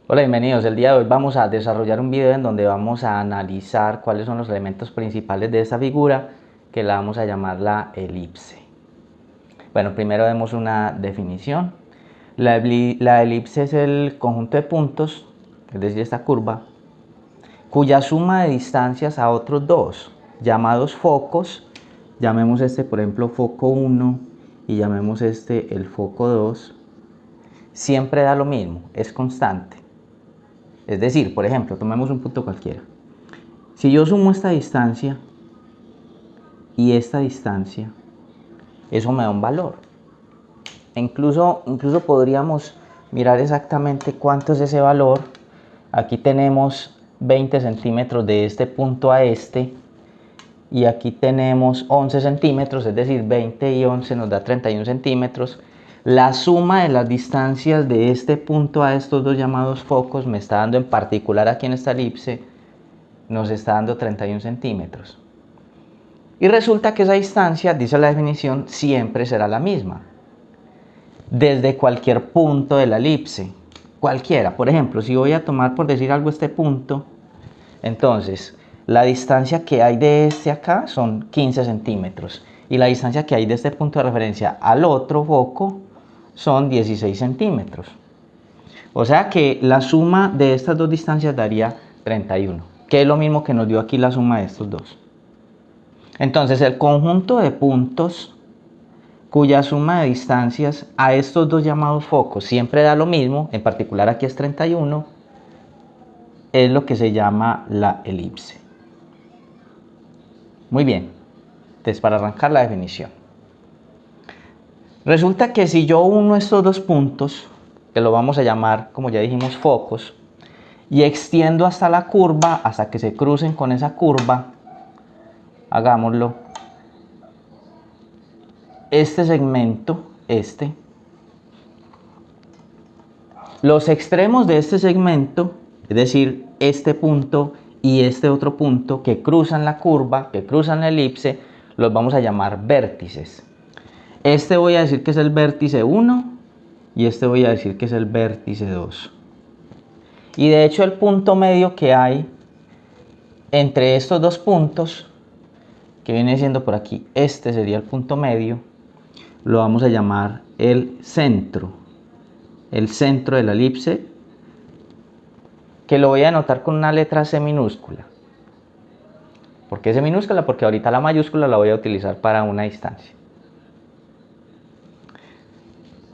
Hola, bienvenidos. El día de hoy vamos a desarrollar un video en donde vamos a analizar cuáles son los elementos principales de esta figura que la vamos a llamar la elipse. Bueno, primero vemos una definición. La elipse es el conjunto de puntos, es decir, esta curva, cuya suma de distancias a otros dos, llamados focos, llamemos este por ejemplo foco 1 y llamemos este el foco 2, siempre da lo mismo, es constante. Es decir, por ejemplo, tomemos un punto cualquiera. Si yo sumo esta distancia y esta distancia, eso me da un valor. Incluso podríamos mirar exactamente cuánto es ese valor. Aquí tenemos 20 centímetros de este punto a este. Y aquí tenemos 11 centímetros, es decir, 20 y 11 nos da 31 centímetros. La suma de las distancias de este punto a estos dos llamados focos me está dando, en particular aquí en esta elipse, nos está dando 31 centímetros. Y resulta que esa distancia, dice la definición, siempre será la misma. Desde cualquier punto de la elipse. Cualquiera. Por ejemplo, si voy a tomar por decir algo este punto, entonces la distancia que hay de este acá son 15 centímetros. Y la distancia que hay de este punto de referencia al otro foco son 16 centímetros. O sea que la suma de estas dos distancias daría 31, que es lo mismo que nos dio aquí la suma de estos dos. Entonces el conjunto de puntos cuya suma de distancias a estos dos llamados focos siempre da lo mismo, en particular aquí es 31, es lo que se llama la elipse. Muy bien, entonces para arrancar la definición. Resulta que si yo uno estos dos puntos, que lo vamos a llamar, como ya dijimos, focos, y extiendo hasta la curva, hasta que se crucen con esa curva, hagámoslo, este segmento, los extremos de este segmento, es decir, este punto y este otro punto que cruzan la curva, que cruzan la elipse, los vamos a llamar vértices. Este voy a decir que es el vértice 1 y este voy a decir que es el vértice 2. Y de hecho el punto medio que hay entre estos dos puntos, que viene siendo por aquí, este sería el punto medio, lo vamos a llamar el centro de la elipse, que lo voy a anotar con una letra C minúscula. ¿Por qué C minúscula? Porque ahorita la mayúscula la voy a utilizar para una distancia.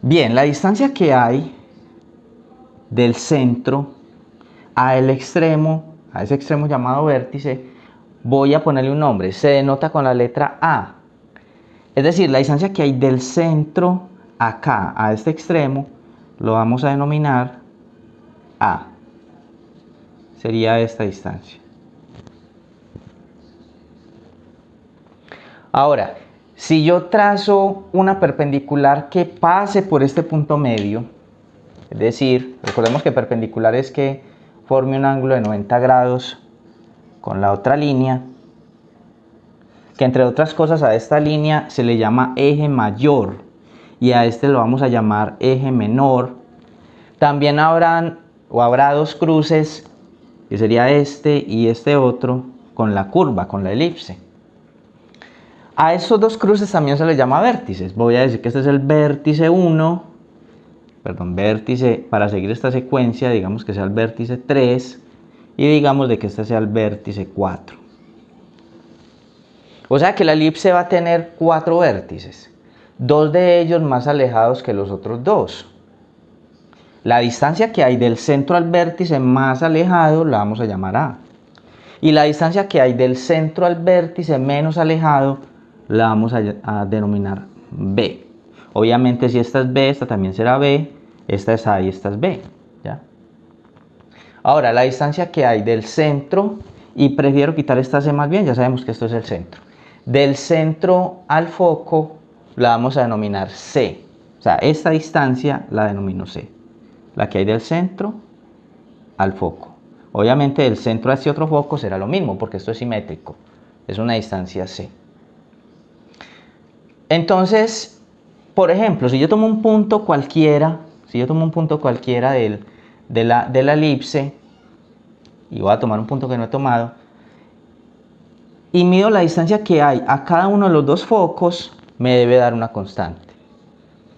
Bien, la distancia que hay del centro a ese extremo llamado vértice, voy a ponerle un nombre, se denota con la letra A. Es decir, la distancia que hay del centro acá a este extremo, lo vamos a denominar A. Sería esta distancia. Ahora, si yo trazo una perpendicular que pase por este punto medio, es decir, recordemos que perpendicular es que forme un ángulo de 90 grados con la otra línea, que entre otras cosas a esta línea se le llama eje mayor y a este lo vamos a llamar eje menor. También habrá dos cruces, que sería este y este otro, con la curva, con la elipse. A estos dos cruces también se les llama vértices. Voy a decir que este es el vértice 1, vértice, para seguir esta secuencia, digamos que sea el vértice 3 y digamos de que este sea el vértice 4. O sea que la elipse va a tener 4 vértices, 2 de ellos más alejados que los otros 2. La distancia que hay del centro al vértice más alejado la vamos a llamar A. Y la distancia que hay del centro al vértice menos alejado la vamos a denominar B. Obviamente si esta es B, esta también será B, esta es A y esta es B. ¿Ya? Ahora, la distancia que hay del centro, y prefiero quitar esta C más bien, ya sabemos que esto es el centro. Del centro al foco la vamos a denominar C. O sea, esta distancia la denomino C. La que hay del centro al foco. Obviamente del centro a este otro foco será lo mismo, porque esto es simétrico. Es una distancia C. Entonces, por ejemplo, si yo tomo un punto cualquiera, de la elipse, y voy a tomar un punto que no he tomado, y mido la distancia que hay a cada uno de los dos focos, me debe dar una constante.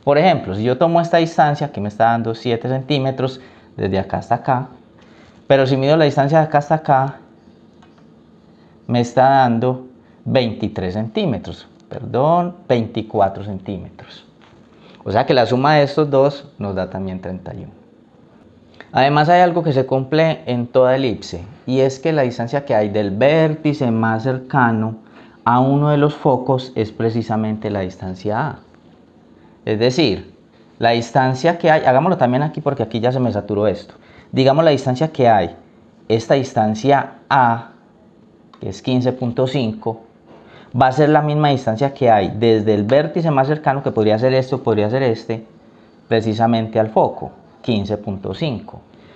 Por ejemplo, si yo tomo esta distancia, que me está dando 7 centímetros, desde acá hasta acá, pero si mido la distancia de acá hasta acá, me está dando 23 centímetros, perdón, 24 centímetros. O sea que la suma de estos dos nos da también 31. Además hay algo que se cumple en toda elipse, y es que la distancia que hay del vértice más cercano a uno de los focos es precisamente la distancia A. Es decir, la distancia que hay, hagámoslo también aquí porque aquí ya se me saturó esto. Digamos la distancia que hay, esta distancia A, que es 15.5, va a ser la misma distancia que hay desde el vértice más cercano, que podría ser este o podría ser este, precisamente al foco, 15.5.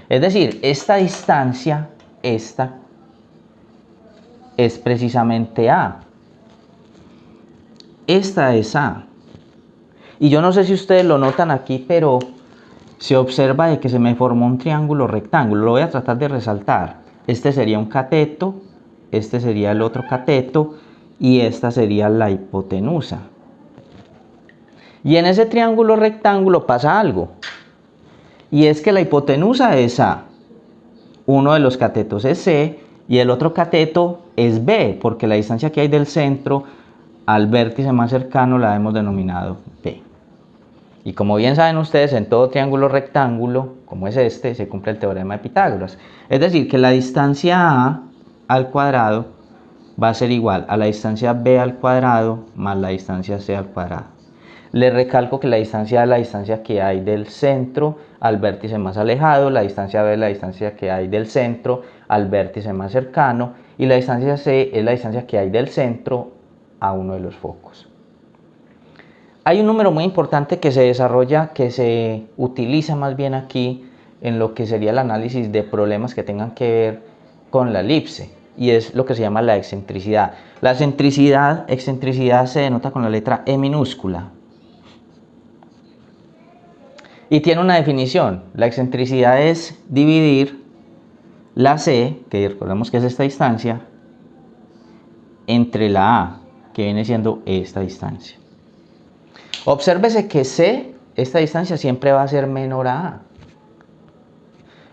Es decir, esta distancia, esta, es precisamente A. Esta es A. Y yo no sé si ustedes lo notan aquí, pero se observa de que se me formó un triángulo rectángulo. Lo voy a tratar de resaltar. Este sería un cateto, este sería el otro cateto y esta sería la hipotenusa. Y en ese triángulo rectángulo pasa algo. Y es que la hipotenusa es A, uno de los catetos es C y el otro cateto es B, porque la distancia que hay del centro al vértice más cercano la hemos denominado B. Y como bien saben ustedes, en todo triángulo rectángulo, como es este, se cumple el teorema de Pitágoras. Es decir, que la distancia A al cuadrado va a ser igual a la distancia B al cuadrado más la distancia C al cuadrado. Les recalco que la distancia A es la distancia que hay del centro al vértice más alejado, la distancia B es la distancia que hay del centro al vértice más cercano y la distancia C es la distancia que hay del centro a uno de los focos. Hay un número muy importante que se desarrolla, que se utiliza más bien aquí en lo que sería el análisis de problemas que tengan que ver con la elipse, y es lo que se llama la excentricidad. La excentricidad se denota con la letra E minúscula. Y tiene una definición. La excentricidad es dividir la C, que recordemos que es esta distancia, entre la A, que viene siendo esta distancia. Obsérvese que C, esta distancia, siempre va a ser menor a A.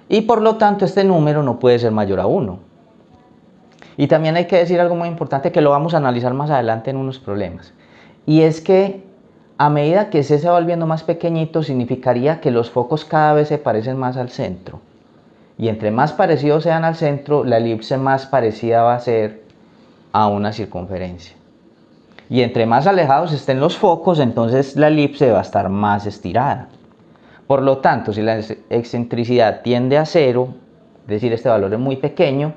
Y por lo tanto este número no puede ser mayor a 1. Y también hay que decir algo muy importante que lo vamos a analizar más adelante en unos problemas. Y es que a medida que C se va volviendo más pequeñito, significaría que los focos cada vez se parecen más al centro. Y entre más parecidos sean al centro, la elipse más parecida va a ser a una circunferencia. Y entre más alejados estén los focos, entonces la elipse va a estar más estirada. Por lo tanto, si la excentricidad tiende a 0, es decir, este valor es muy pequeño,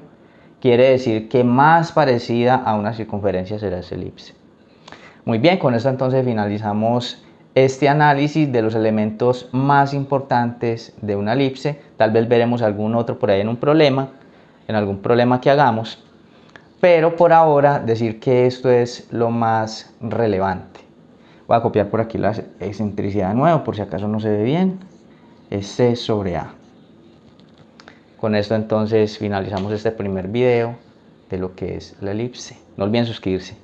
quiere decir que más parecida a una circunferencia será esa elipse. Muy bien, con esto entonces finalizamos este análisis de los elementos más importantes de una elipse. Tal vez veremos algún otro por ahí en algún problema que hagamos. Pero por ahora decir que esto es lo más relevante. Voy a copiar por aquí la excentricidad de nuevo por si acaso no se ve bien. Es C sobre A. Con esto entonces finalizamos este primer video de lo que es la elipse. No olviden suscribirse.